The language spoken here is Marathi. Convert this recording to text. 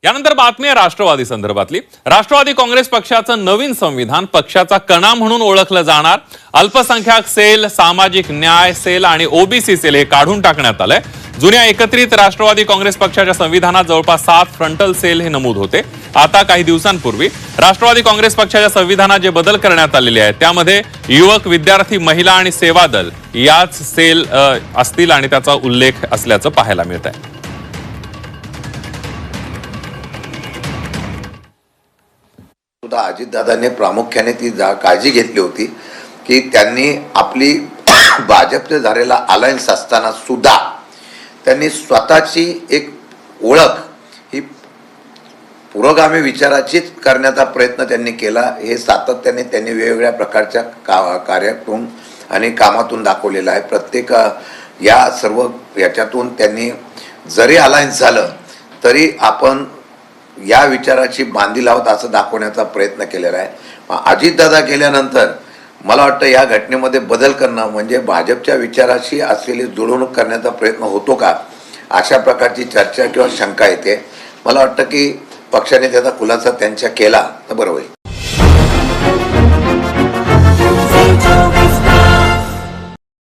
यानंतर बातमी आहे राष्ट्रवादी संदर्भातली। राष्ट्रवादी काँग्रेस पक्षाचं नवीन संविधान पक्षाचा कणा म्हणून ओळखलं जाणार। अल्पसंख्याक सेल, सामाजिक न्याय सेल आणि ओबीसी सेल हे काढून टाकण्यात आलंय। जुन्या एकत्रित राष्ट्रवादी काँग्रेस पक्षाच्या संविधानात जवळपास 7 फ्रंटल सेल हे नमूद होते। आता काही दिवसांपूर्वी राष्ट्रवादी काँग्रेस पक्षाच्या संविधानात जे बदल करण्यात आलेले आहेत त्यामध्ये युवक, विद्यार्थी, महिला आणि सेवा दल याच सेल असतील आणि त्याचा उल्लेख असल्याचं पाहायला मिळत आहे। सुद्धा अजितदादांनी प्रामुख्याने ती काळजी घेतली होती की त्यांनी आपली भाजपचे झालेला अलायन्स असताना सुद्धा त्यांनी स्वतःची एक ओळख ही पुरोगामी विचाराचीच करण्याचा प्रयत्न त्यांनी केला। हे सातत्याने त्यांनी वेगवेगळ्या प्रकारच्या कार्यातून आणि कामातून दाखवलेलं आहे। प्रत्येक या सर्व याच्यातून त्यांनी जरी अलायन्स झालं तरी आपण या विचाराची बांधील आहोत असं दाखवण्याचा प्रयत्न केलेला आहे। अजितदादा गेल्यानंतर मला वाटतं या घटनेमध्ये बदल करणं म्हणजे भाजपच्या विचाराशी असलेली जुळवणूक करण्याचा प्रयत्न होतो का अशा प्रकारची चर्चा किंवा शंका येते। मला वाटतं की पक्षाने त्याचा खुलासा त्यांच्या केला तर बरं होईल।